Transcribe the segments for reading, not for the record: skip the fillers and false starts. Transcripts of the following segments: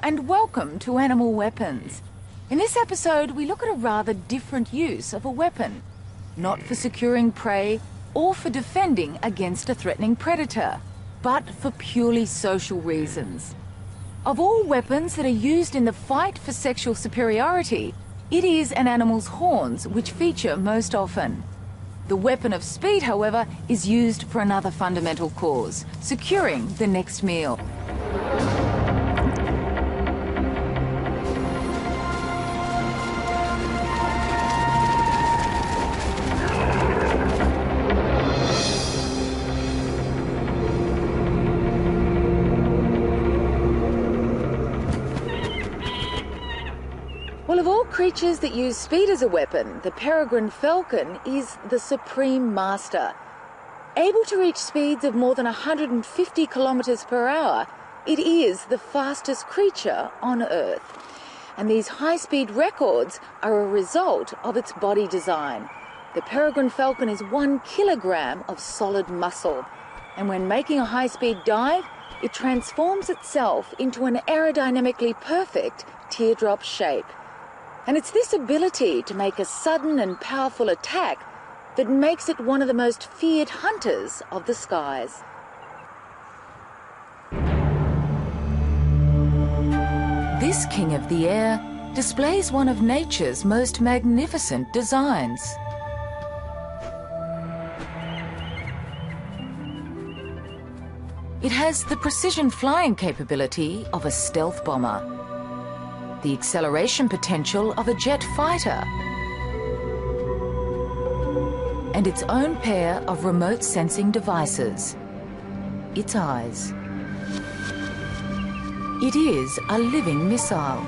and welcome to Animal Weapons. In this episode, we look at a rather different use of a weapon, not for securing prey or for defending against a threatening predator, but for purely social reasons. Of all weapons that are used in the fight for sexual superiority, it is an animal's horns which feature most often. The weapon of speed, however, is used for another fundamental cause, securing the next meal. Well, of all creatures that use speed as a weapon, the peregrine falcon is the supreme master. Able to reach speeds of more than 150 kilometers per hour, it is the fastest creature on Earth. And these high-speed records are a result of its body design. The peregrine falcon is 1 kilogram of solid muscle, and when making a high-speed dive, it transforms itself into an aerodynamically perfect teardrop shape. And it's this ability to make a sudden and powerful attack that makes it one of the most feared hunters of the skies. This king of the air displays one of nature's most magnificent designs. It has the precision flying capability of a stealth bomber, the acceleration potential of a jet fighter, and its own pair of remote sensing devices, its eyes. It is a living missile.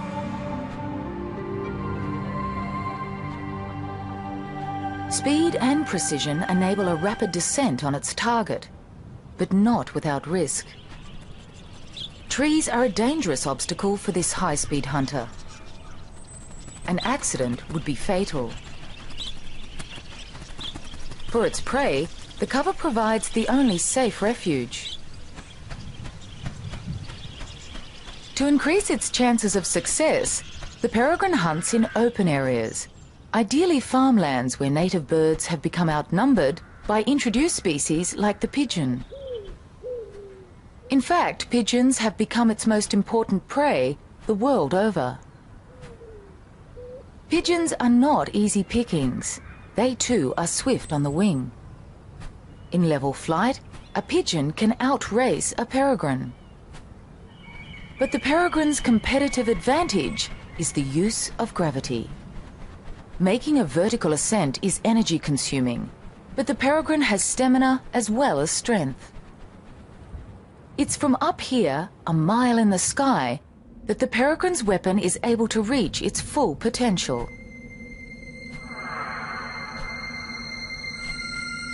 Speed and precision enable a rapid descent on its target, but not without risk. Trees are a dangerous obstacle for this high-speed hunter. An accident would be fatal. For its prey, the cover provides the only safe refuge. To increase its chances of success, the peregrine hunts in open areas, ideally farmlands where native birds have become outnumbered by introduced species like the pigeon. In fact, pigeons have become its most important prey the world over. Pigeons are not easy pickings. They too are swift on the wing. In level flight, a pigeon can outrace a peregrine. But the peregrine's competitive advantage is the use of gravity. Making a vertical ascent is energy consuming, but the peregrine has stamina as well as strength. It's from up here, a mile in the sky, that the peregrine's weapon is able to reach its full potential.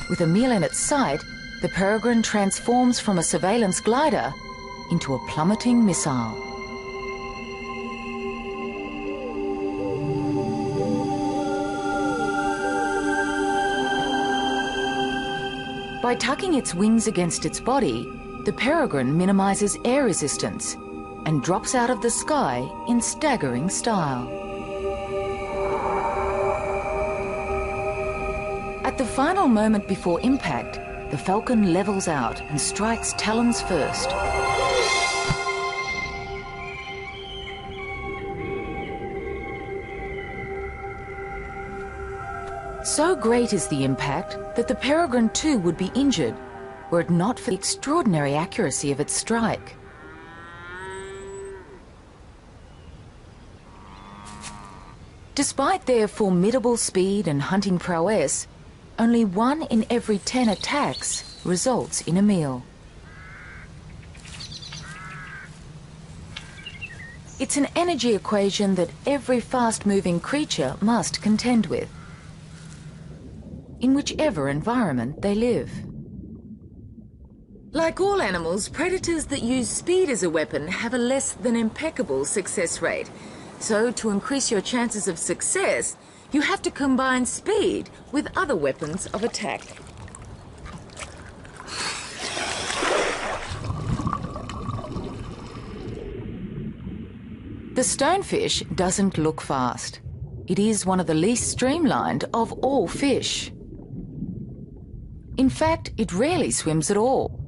With a meal in its sight, the peregrine transforms from a surveillance glider into a plummeting missile. By tucking its wings against its body, the peregrine minimizes air resistance and drops out of the sky in staggering style. At the final moment before impact, the falcon levels out and strikes talons first. So great is the impact that the peregrine too would be injured were it not for the extraordinary accuracy of its strike. Despite their formidable speed and hunting prowess, only 1 in every 10 attacks results in a meal. It's an energy equation that every fast-moving creature must contend with, in whichever environment they live. Like all animals, predators that use speed as a weapon have a less than impeccable success rate. So, to increase your chances of success, you have to combine speed with other weapons of attack. The stonefish doesn't look fast. It is one of the least streamlined of all fish. In fact, it rarely swims at all.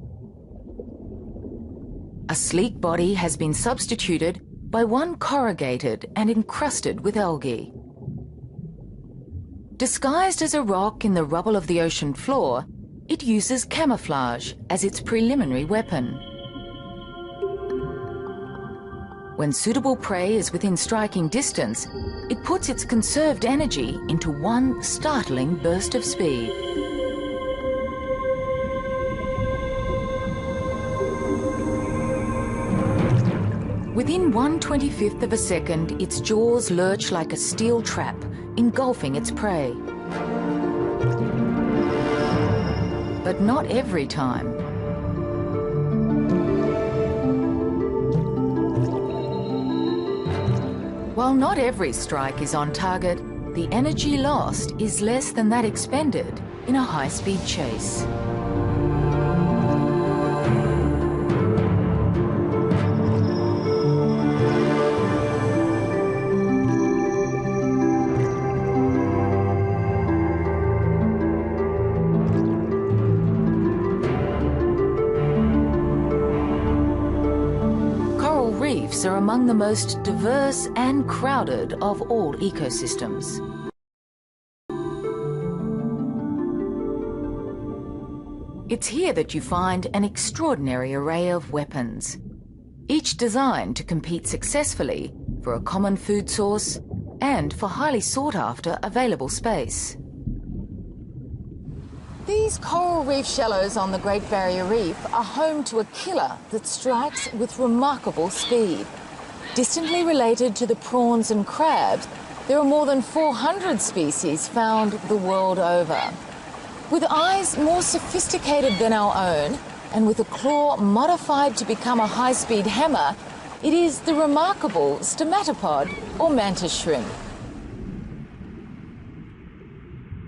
A sleek body has been substituted by one corrugated and encrusted with algae. Disguised as a rock in the rubble of the ocean floor, it uses camouflage as its preliminary weapon. When suitable prey is within striking distance, it puts its conserved energy into one startling burst of speed. Within 1/25th of a second, its jaws lurch like a steel trap, engulfing its prey. But not every time. While not every strike is on target, the energy lost is less than that expended in a high-speed chase. Reefs are among the most diverse and crowded of all ecosystems. It's here that you find an extraordinary array of weapons, each designed to compete successfully for a common food source and for highly sought-after available space. These coral reef shallows on the Great Barrier Reef are home to a killer that strikes with remarkable speed. Distantly related to the prawns and crabs, there are more than 400 species found the world over. With eyes more sophisticated than our own, and with a claw modified to become a high-speed hammer, it is the remarkable stomatopod or mantis shrimp.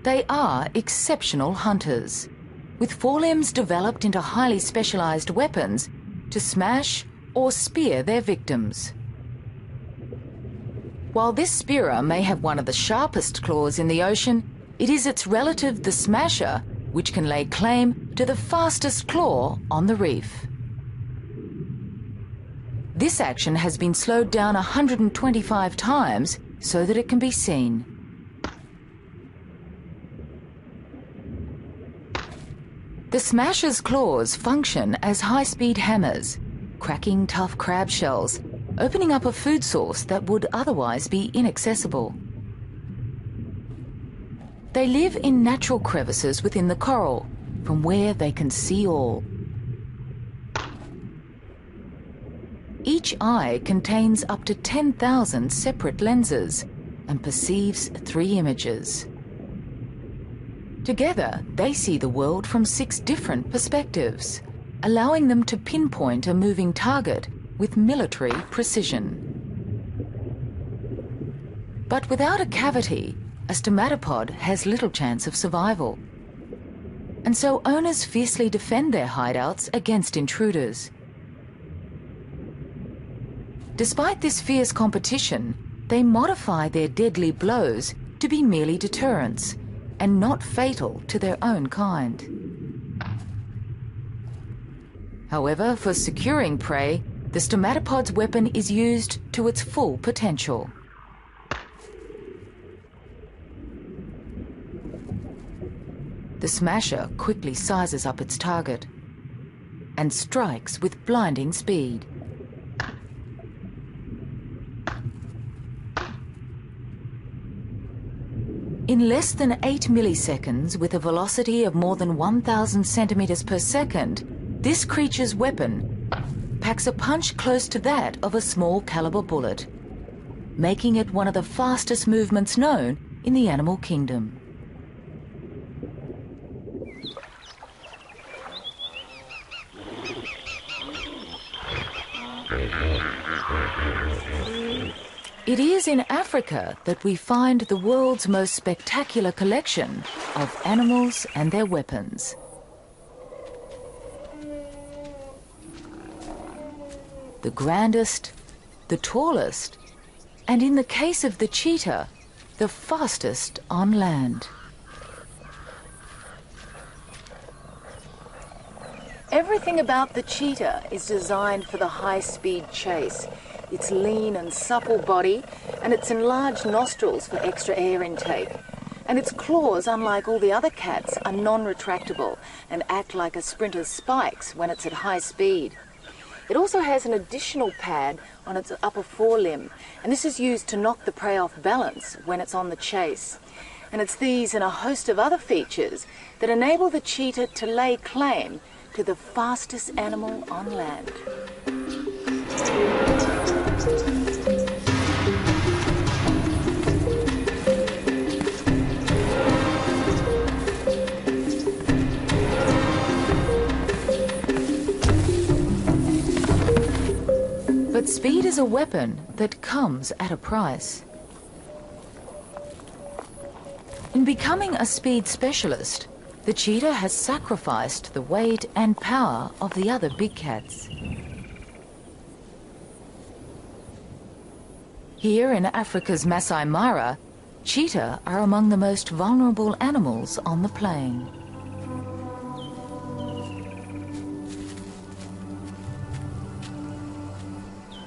They are exceptional hunters, with forelimbs developed into highly specialized weapons to smash or spear their victims. While this spearer may have one of the sharpest claws in the ocean, it is its relative, the smasher, which can lay claim to the fastest claw on the reef. This action has been slowed down 125 times so that it can be seen. The smasher's claws function as high-speed hammers, cracking tough crab shells, opening up a food source that would otherwise be inaccessible. They live in natural crevices within the coral, from where they can see all. Each eye contains up to 10,000 separate lenses and perceives 3 images. Together, they see the world from 6 different perspectives, allowing them to pinpoint a moving target with military precision. But without a cavity, a stomatopod has little chance of survival. And so owners fiercely defend their hideouts against intruders. Despite this fierce competition, they modify their deadly blows to be merely deterrents and not fatal to their own kind. However, for securing prey, the stomatopod's weapon is used to its full potential. The smasher quickly sizes up its target and strikes with blinding speed. In less than 8 milliseconds, with a velocity of more than 1,000 centimeters per second, this creature's weapon packs a punch close to that of a small caliber bullet, making it one of the fastest movements known in the animal kingdom. It is in Africa that we find the world's most spectacular collection of animals and their weapons. The grandest, the tallest, And in the case of the cheetah, the fastest on land. Everything about the cheetah is designed for the high-speed chase. Its lean and supple body and its enlarged nostrils for extra air intake. And its claws, unlike all the other cats, are non-retractable and act like a sprinter's spikes when it's at high speed. It also has an additional pad on its upper forelimb, and this is used to knock the prey off balance when it's on the chase. And it's these and a host of other features that enable the cheetah to lay claim to the fastest animal on land. But speed is a weapon that comes at a price. In becoming a speed specialist, the cheetah has sacrificed the weight and power of the other big cats. Here in Africa's Masai Mara, cheetah are among the most vulnerable animals on the plain.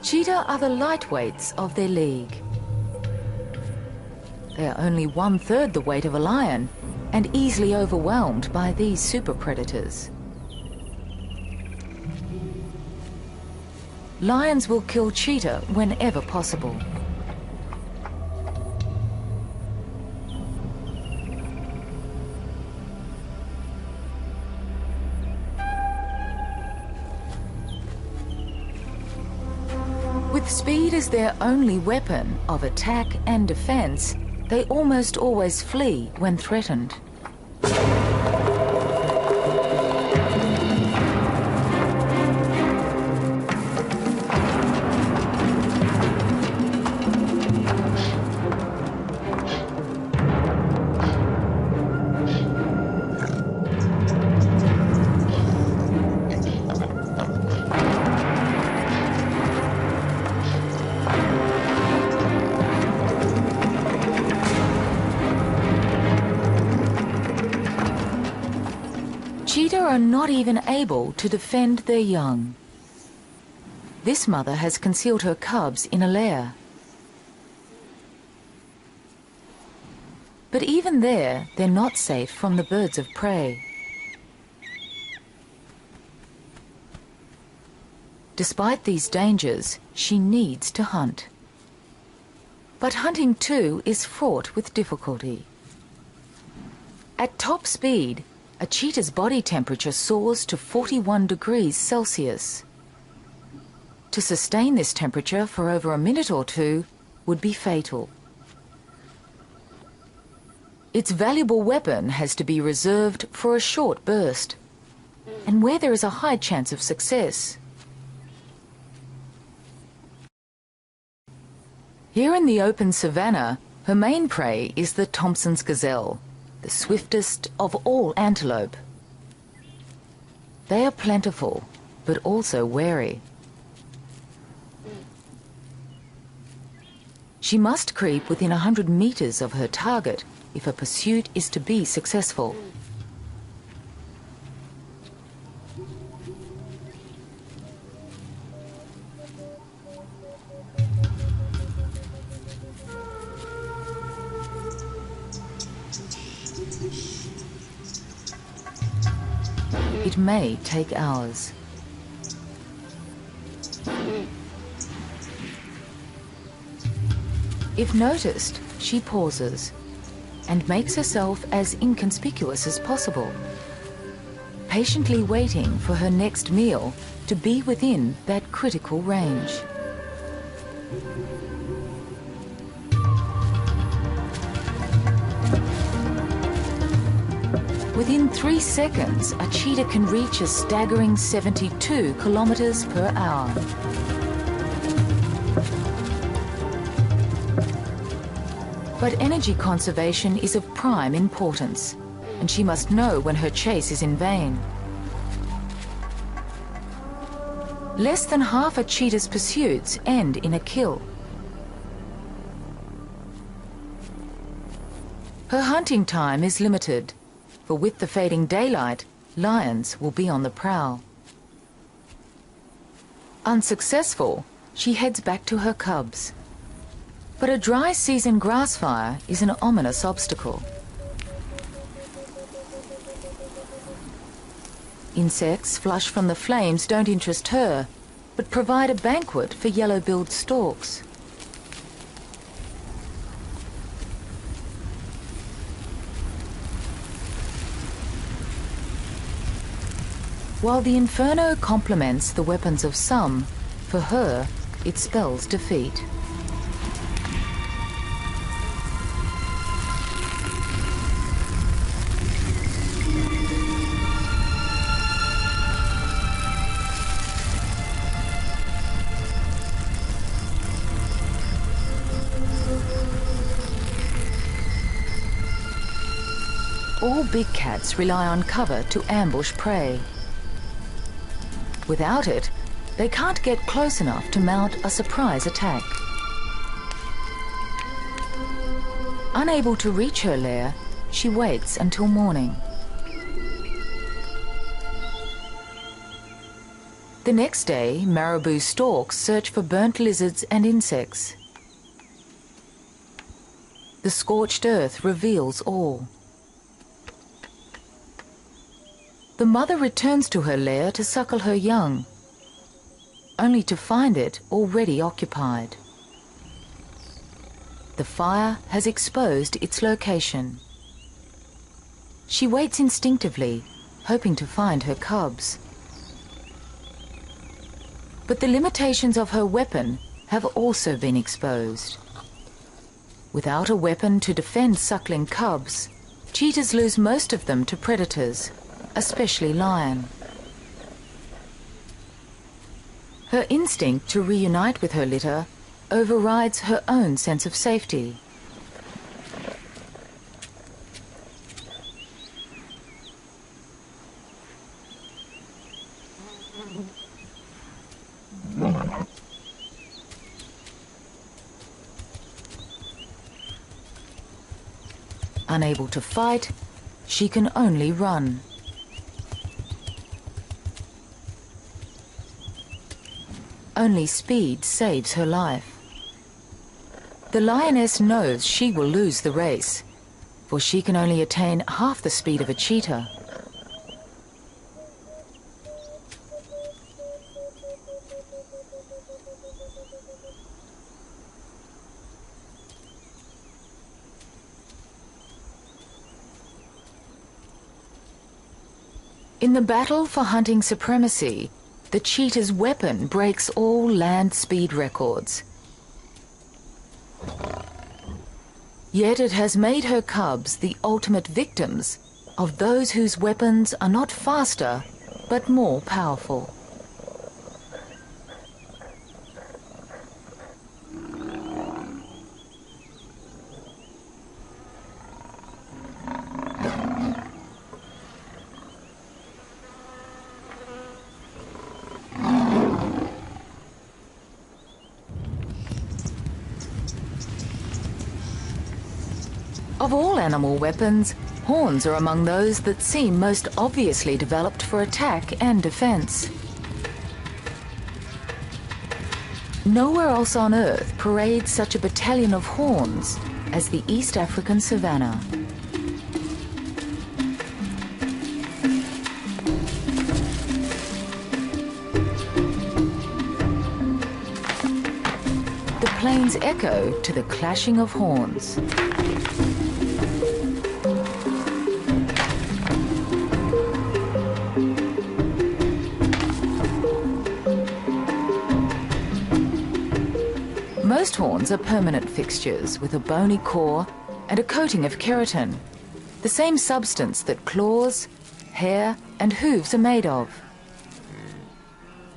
Cheetah are the lightweights of their league. They are only 1/3 the weight of a lion and easily overwhelmed by these super predators. Lions will kill cheetah whenever possible. With speed as their only weapon of attack and defense, they almost always flee when threatened. Cheetah are not even able to defend their young. This mother has concealed her cubs in a lair. But even there, they're not safe from the birds of prey. Despite these dangers, she needs to hunt. But hunting too is fraught with difficulty. At top speed, a cheetah's body temperature soars to 41 degrees Celsius. To sustain this temperature for over a minute or two would be fatal. Its valuable weapon has to be reserved for a short burst, and where there is a high chance of success. Here in the open savanna, her main prey is the Thompson's gazelle, the swiftest of all antelope. They are plentiful, but also wary. She must creep within 100 meters of her target if a pursuit is to be successful. It may take hours. If noticed, she pauses and makes herself as inconspicuous as possible, patiently waiting for her next meal to be within that critical range. Within 3 seconds, a cheetah can reach a staggering 72 kilometers per hour. But energy conservation is of prime importance, and she must know when her chase is in vain. Less than half a cheetah's pursuits end in a kill. Her hunting time is limited, for with the fading daylight, lions will be on the prowl. Unsuccessful, she heads back to her cubs. But a dry season grass fire is an ominous obstacle. Insects flush from the flames don't interest her, but provide a banquet for yellow-billed storks. While the inferno complements the weapons of some, for her, it spells defeat. All big cats rely on cover to ambush prey. Without it, they can't get close enough to mount a surprise attack. Unable to reach her lair, she waits until morning. The next day, marabou storks search for burnt lizards and insects. The scorched earth reveals all. The mother returns to her lair to suckle her young, only to find it already occupied. The fire has exposed its location. She waits instinctively, hoping to find her cubs. But the limitations of her weapon have also been exposed. Without a weapon to defend suckling cubs, cheetahs lose most of them to predators, especially lion. Her instinct to reunite with her litter overrides her own sense of safety. Unable to fight, she can only run. Only speed saves her life. The lioness knows she will lose the race, for she can only attain half the speed of a cheetah. In the battle for hunting supremacy, the cheetah's weapon breaks all land speed records. Yet it has made her cubs the ultimate victims of those whose weapons are not faster, but more powerful. Of all animal weapons, horns are among those that seem most obviously developed for attack and defense. Nowhere else on Earth parades such a battalion of horns as the East African savanna. The plains echo to the clashing of horns. Most horns are permanent fixtures with a bony core and a coating of keratin, the same substance that claws, hair and hooves are made of.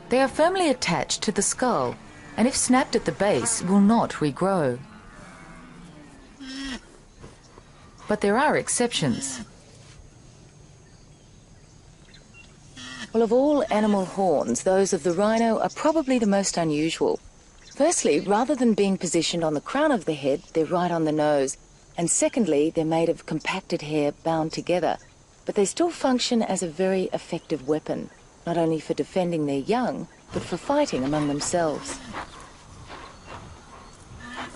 They are firmly attached to the skull and if snapped at the base will not regrow. But there are exceptions. Well, of all animal horns, those of the rhino are probably the most unusual. Firstly, rather than being positioned on the crown of the head, they're right on the nose, And secondly, they're made of compacted hair bound together, but they still function as a very effective weapon, not only for defending their young, but for fighting among themselves.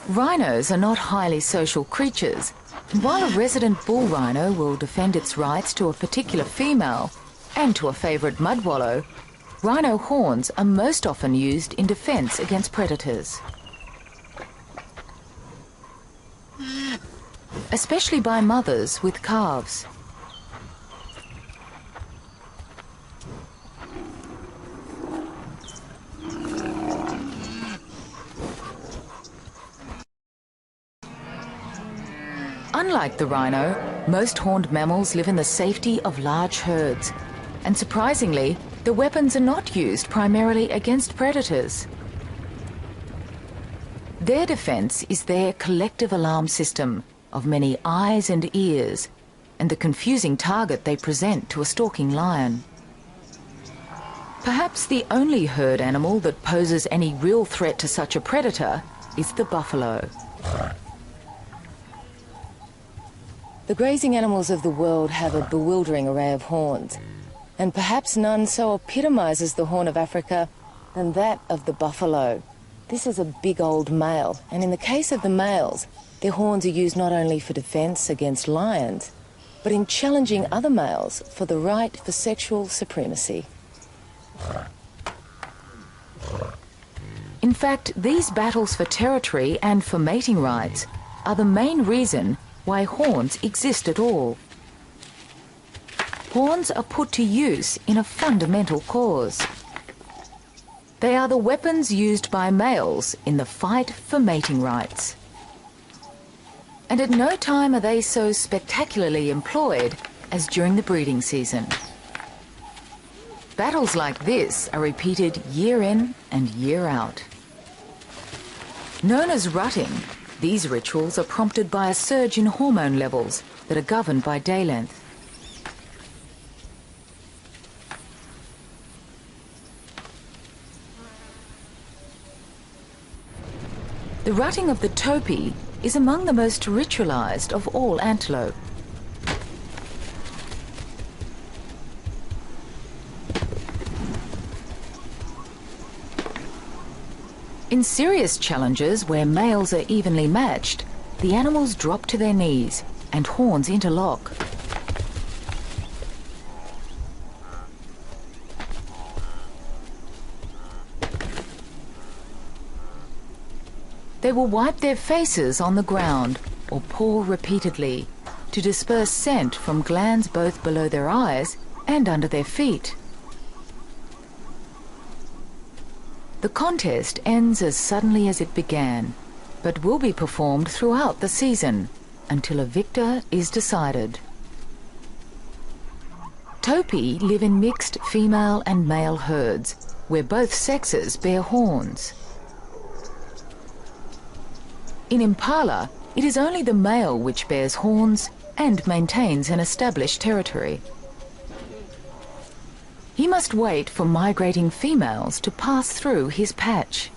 Rhinos are not highly social creatures, and while a resident bull rhino will defend its rights to a particular female and to a favourite mud wallow, rhino horns are most often used in defence against predators. Especially by mothers with calves. Unlike the rhino, most horned mammals live in the safety of large herds, and surprisingly, the weapons are not used primarily against predators. Their defence is their collective alarm system of many eyes and ears, and the confusing target they present to a stalking lion. Perhaps the only herd animal that poses any real threat to such a predator is the buffalo. The grazing animals of the world have a bewildering array of horns, and perhaps none so epitomises the Horn of Africa than that of the buffalo. This is a big old male, and in the case of the males, their horns are used not only for defence against lions, but in challenging other males for the right for sexual supremacy. In fact, these battles for territory and for mating rights are the main reason why horns exist at all. Horns are put to use in a fundamental cause. They are the weapons used by males in the fight for mating rights. And at no time are they so spectacularly employed as during the breeding season. Battles like this are repeated year in and year out. Known as rutting, these rituals are prompted by a surge in hormone levels that are governed by day length. The rutting of the topee is among the most ritualized of all antelope. In serious challenges where males are evenly matched, the animals drop to their knees and horns interlock. They will wipe their faces on the ground or paw repeatedly to disperse scent from glands both below their eyes and under their feet. The contest ends as suddenly as it began, but will be performed throughout the season until a victor is decided. Topee live in mixed female and male herds, where both sexes bear horns. In impala, it is only the male which bears horns and maintains an established territory. He must wait for migrating females to pass through his patch.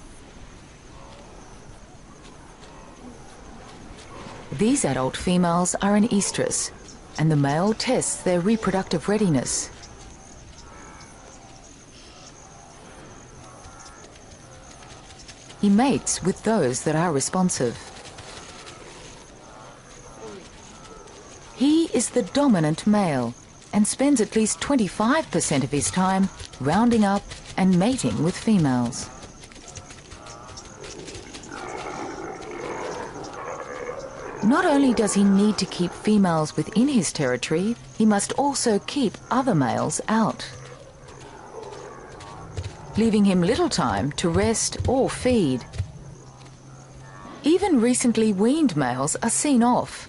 These adult females are in estrus, and the male tests their reproductive readiness. He mates with those that are responsive. He is the dominant male and spends at least 25% of his time rounding up and mating with females. Not only does he need to keep females within his territory, he must also keep other males out, leaving him little time to rest or feed. Even recently weaned males are seen off,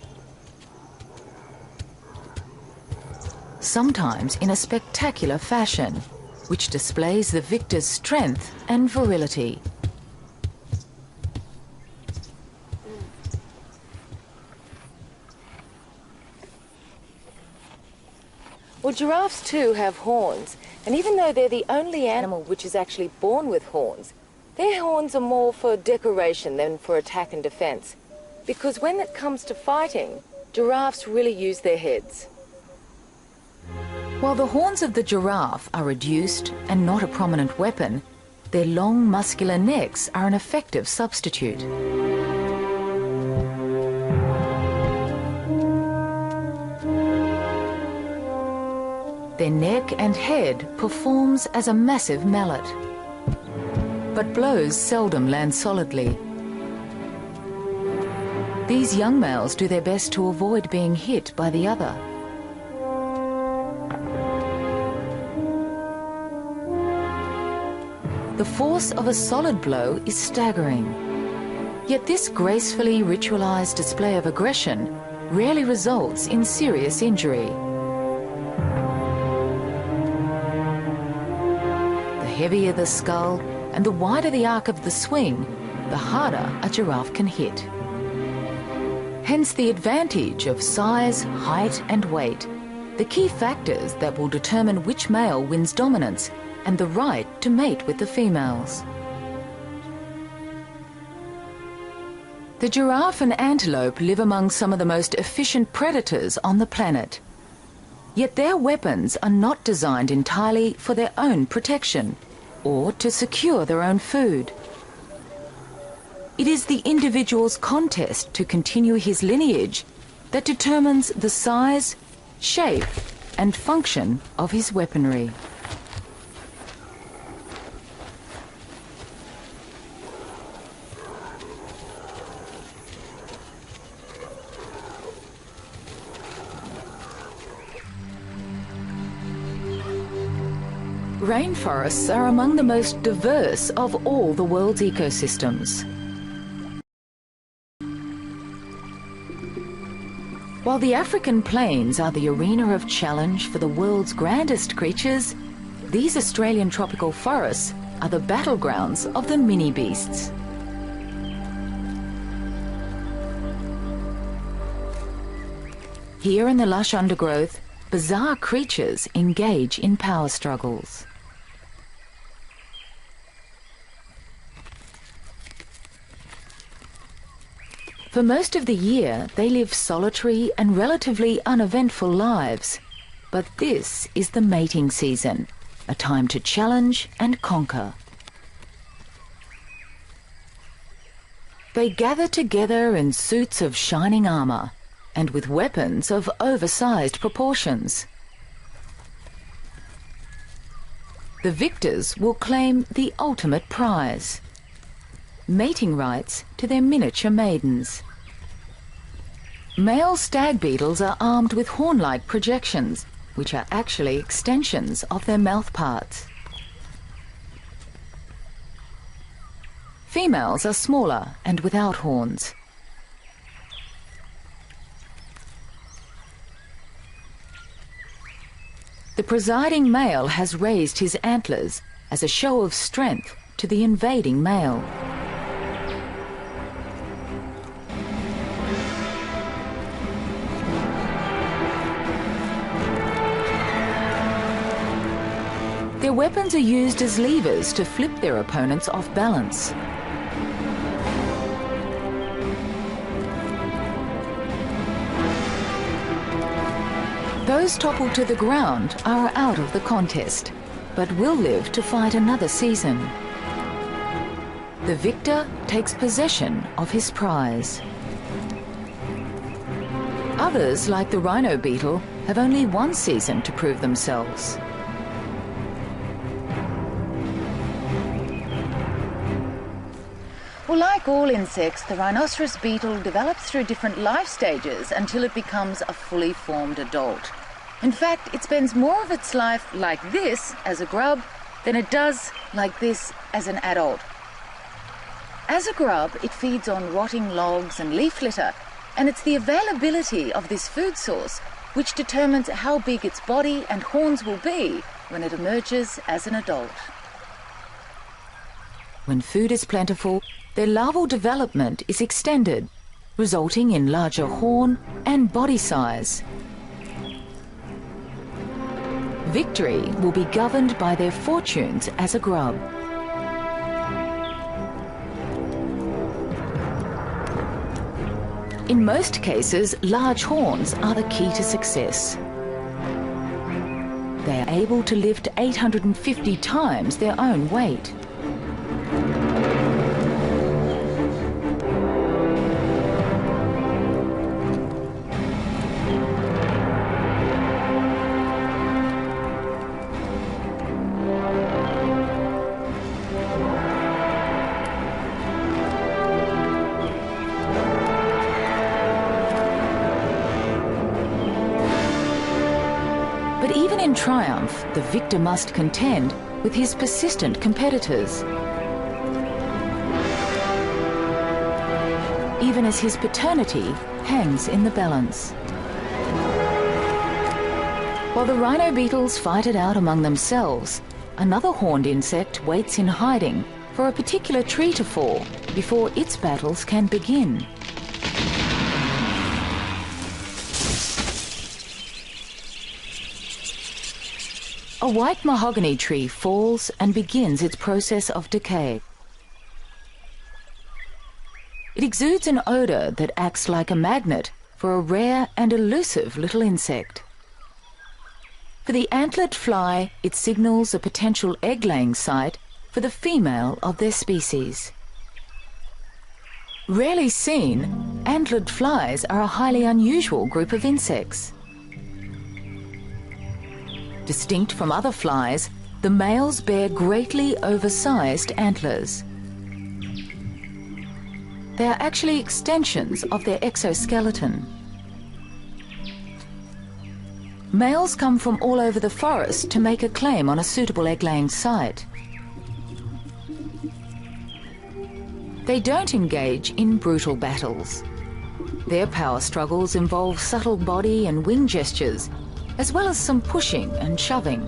sometimes in a spectacular fashion, which displays the victor's strength and virility. Well, giraffes too have horns, and even though they're the only animal which is actually born with horns, their horns are more for decoration than for attack and defence. because when it comes to fighting, giraffes really use their heads. While the horns of the giraffe are reduced and not a prominent weapon, their long muscular necks are an effective substitute. Their neck and head performs as a massive mallet, but blows seldom land solidly. These young males do their best to avoid being hit by the other. The force of a solid blow is staggering. Yet this gracefully ritualized display of aggression rarely results in serious injury. The heavier the skull and the wider the arc of the swing, the harder a giraffe can hit. Hence the advantage of size, height and weight, the key factors that will determine which male wins dominance and the right to mate with the females. The giraffe and antelope live among some of the most efficient predators on the planet. Yet their weapons are not designed entirely for their own protection or to secure their own food. It is the individual's contest to continue his lineage that determines the size, shape and function of his weaponry. Rainforests are among the most diverse of all the world's ecosystems. While the African plains are the arena of challenge for the world's grandest creatures, these Australian tropical forests are the battlegrounds of the mini-beasts. Here in the lush undergrowth, bizarre creatures engage in power struggles. For most of the year, they live solitary and relatively uneventful lives. But this is the mating season, a time to challenge and conquer. They gather together in suits of shining armour and with weapons of oversized proportions. The victors will claim the ultimate prize, mating rights to their miniature maidens. Male stag beetles are armed with horn-like projections, which are actually extensions of their mouth parts. Females are smaller and without horns. The presiding male has raised his antlers as a show of strength to the invading male. Their weapons are used as levers to flip their opponents off balance. Those toppled to the ground are out of the contest, but will live to fight another season. The victor takes possession of his prize. Others, like the rhino beetle, have only one season to prove themselves. Well, like all insects, the rhinoceros beetle develops through different life stages until it becomes a fully formed adult. In fact, it spends more of its life like this as a grub than it does like this as an adult. As a grub, it feeds on rotting logs and leaf litter, and it's the availability of this food source which determines how big its body and horns will be when it emerges as an adult. When food is plentiful, their larval development is extended, resulting in larger horn and body size. Victory will be governed by their fortunes as a grub. In most cases, large horns are the key to success. They are able to lift 850 times their own weight. But even in triumph, the victor must contend with his persistent competitors. Even as his paternity hangs in the balance. While the rhino beetles fight it out among themselves, another horned insect waits in hiding for a particular tree to fall before its battles can begin. A white mahogany tree falls and begins its process of decay. It exudes an odour that acts like a magnet for a rare and elusive little insect. For the antlered fly, it signals a potential egg-laying site for the female of their species. Rarely seen, antlered flies are a highly unusual group of insects. Distinct from other flies, the males bear greatly oversized antlers. They are actually extensions of their exoskeleton. Males come from all over the forest to make a claim on a suitable egg-laying site. They don't engage in brutal battles. Their power struggles involve subtle body and wing gestures, as well as some pushing and shoving.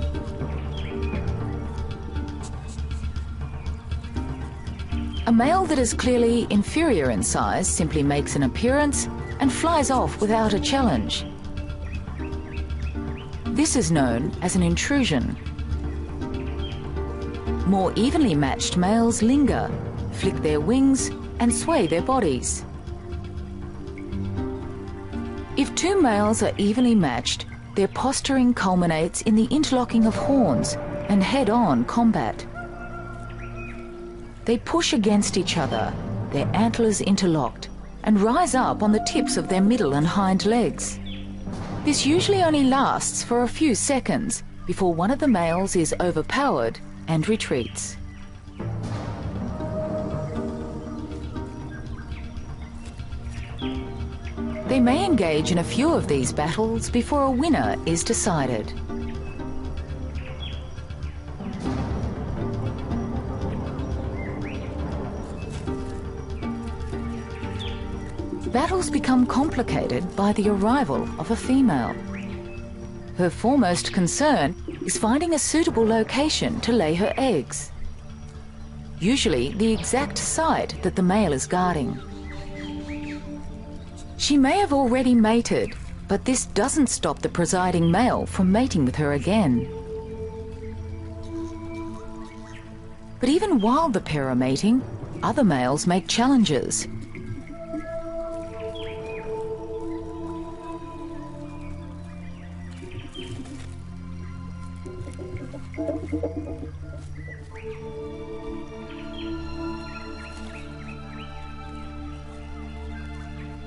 A male that is clearly inferior in size simply makes an appearance and flies off without a challenge. This is known as an intrusion. More evenly matched males linger, flick their wings and sway their bodies. If two males are evenly matched, their posturing culminates in the interlocking of horns and head-on combat. They push against each other, their antlers interlocked, and rise up on the tips of their middle and hind legs. This usually only lasts for a few seconds before one of the males is overpowered and retreats. They may engage in a few of these battles before a winner is decided. Battles become complicated by the arrival of a female. Her foremost concern is finding a suitable location to lay her eggs. Usually the exact site that the male is guarding. She may have already mated, but this doesn't stop the presiding male from mating with her again. But even while the pair are mating, other males make challenges.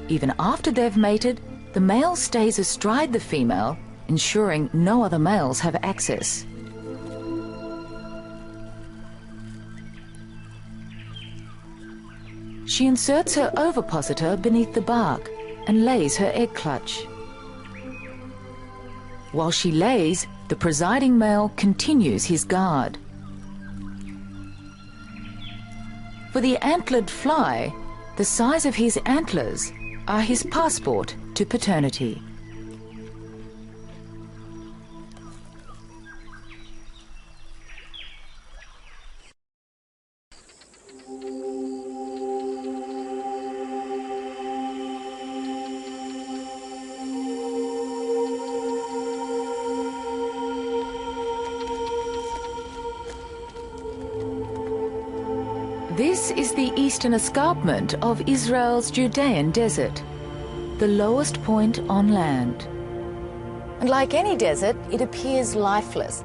Even after they've mated, the male stays astride the female, ensuring no other males have access. She inserts her ovipositor beneath the bark and lays her egg clutch. While she lays, the presiding male continues his guard. For the antlered fly, the size of his antlers are his passport to paternity. This is the eastern escarpment of Israel's Judean desert. the lowest point on land. And like any desert, it appears lifeless,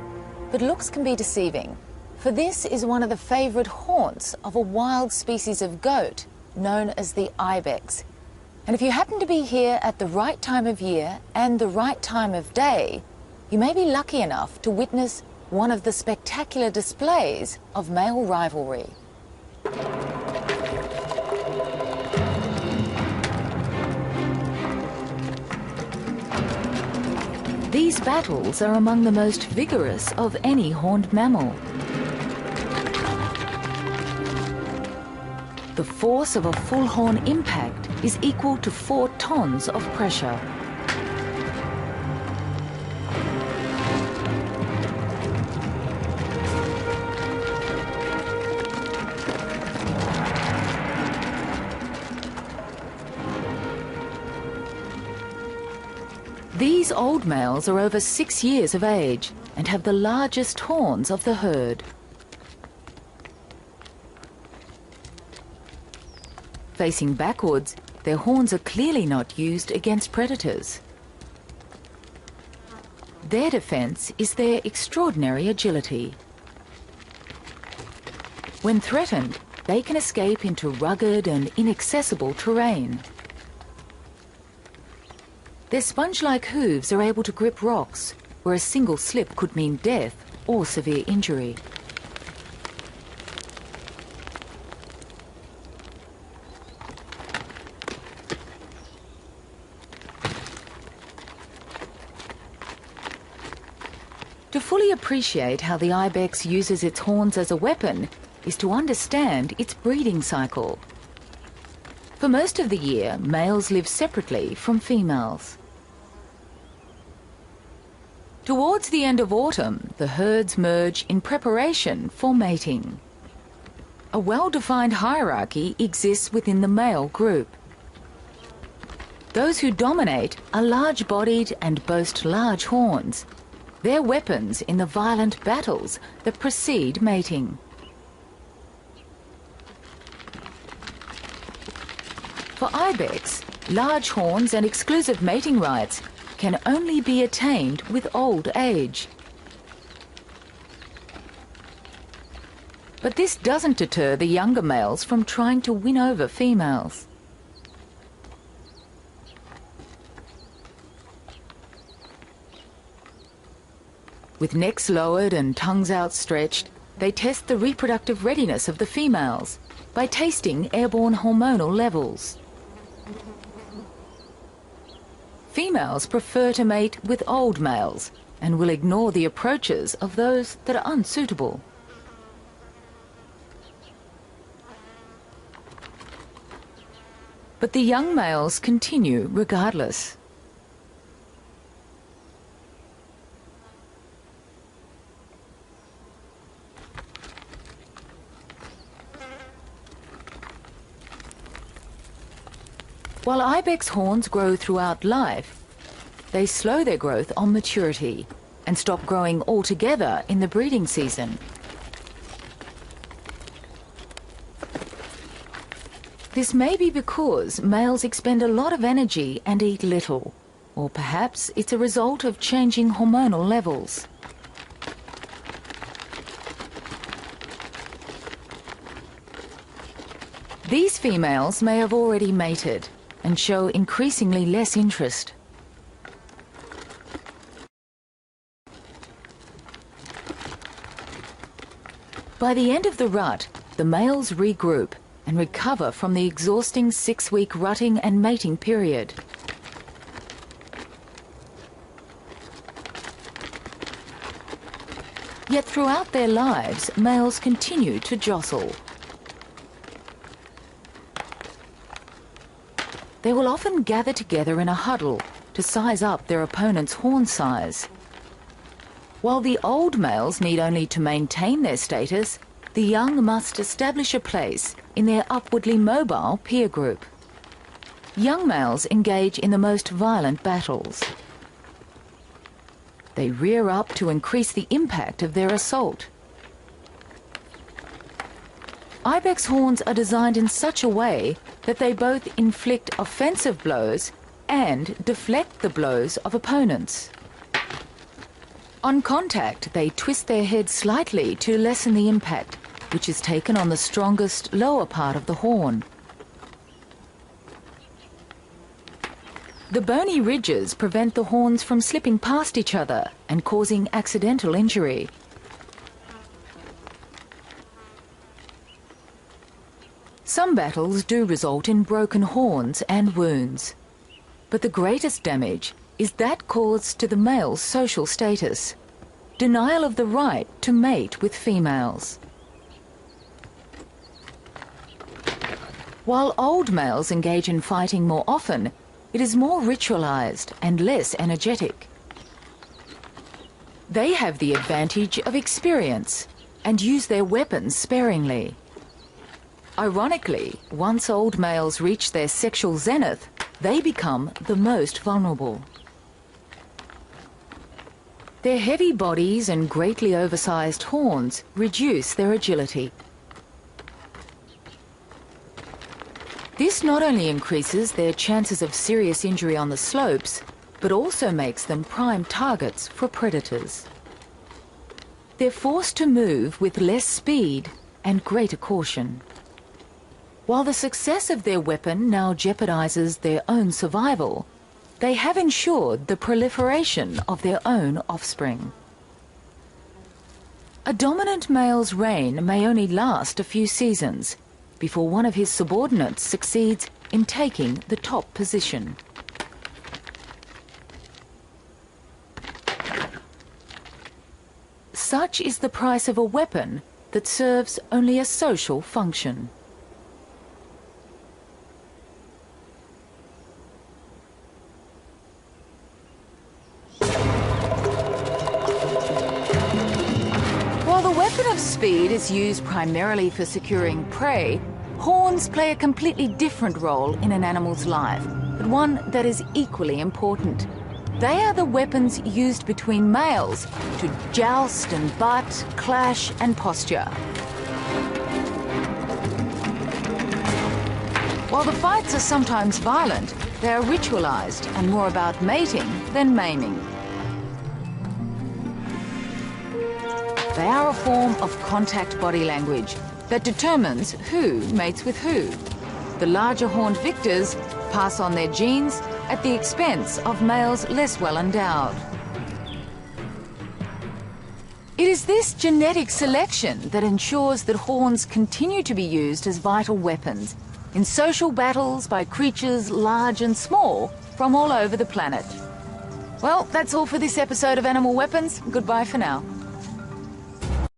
but looks can be deceiving. For this is one of the favourite haunts of a wild species of goat known as the ibex. And if you happen to be here at the right time of year and the right time of day, you may be lucky enough to witness one of the spectacular displays of male rivalry. These battles are among the most vigorous of any horned mammal. The force of a full horn impact is equal to 4 tons of pressure. These old males are over 6 years of age and have the largest horns of the herd. Facing backwards, their horns are clearly not used against predators. Their defense is their extraordinary agility. When threatened, they can escape into rugged and inaccessible terrain. Their sponge-like hooves are able to grip rocks, where a single slip could mean death or severe injury. To fully appreciate how the ibex uses its horns as a weapon is to understand its breeding cycle. For most of the year, males live separately from females. Towards the end of autumn, the herds merge in preparation for mating. A well-defined hierarchy exists within the male group. Those who dominate are large-bodied and boast large horns. They're weapons in the violent battles that precede mating. For ibex, large horns and exclusive mating rights can only be attained with old age. But this doesn't deter the younger males from trying to win over females. With necks lowered and tongues outstretched, they test the reproductive readiness of the females by tasting airborne hormonal levels. Females prefer to mate with old males and will ignore the approaches of those that are unsuitable. But the young males continue regardless. While ibex horns grow throughout life, they slow their growth on maturity and stop growing altogether in the breeding season. This may be because males expend a lot of energy and eat little, or perhaps it's a result of changing hormonal levels. These females may have already mated and show increasingly less interest. By the end of the rut, the males regroup and recover from the exhausting 6-week rutting and mating period. Yet throughout their lives, males continue to jostle. They will often gather together in a huddle to size up their opponent's horn size. While the old males need only to maintain their status, the young must establish a place in their upwardly mobile peer group. Young males engage in the most violent battles. They rear up to increase the impact of their assault. Ibex horns are designed in such a way that they both inflict offensive blows and deflect the blows of opponents. On contact, they twist their heads slightly to lessen the impact, which is taken on the strongest lower part of the horn. The bony ridges prevent the horns from slipping past each other and causing accidental injury. Some battles do result in broken horns and wounds, but the greatest damage is that caused to the male's social status, denial of the right to mate with females. While old males engage in fighting more often, it is more ritualized and less energetic. They have the advantage of experience and use their weapons sparingly. Ironically, once old males reach their sexual zenith, they become the most vulnerable. Their heavy bodies and greatly oversized horns reduce their agility. This not only increases their chances of serious injury on the slopes, but also makes them prime targets for predators. They're forced to move with less speed and greater caution. While the success of their weapon now jeopardizes their own survival, they have ensured the proliferation of their own offspring. A dominant male's reign may only last a few seasons before one of his subordinates succeeds in taking the top position. Such is the price of a weapon that serves only a social function. While the weapon of speed is used primarily for securing prey, horns play a completely different role in an animal's life, but one that is equally important. They are the weapons used between males to joust and butt, clash and posture. While the fights are sometimes violent, they are ritualized and more about mating than maiming. They are a form of contact body language that determines who mates with who. The larger horned victors pass on their genes at the expense of males less well endowed. It is this genetic selection that ensures that horns continue to be used as vital weapons in social battles by creatures large and small from all over the planet. Well, that's all for this episode of Animal Weapons. Goodbye for now.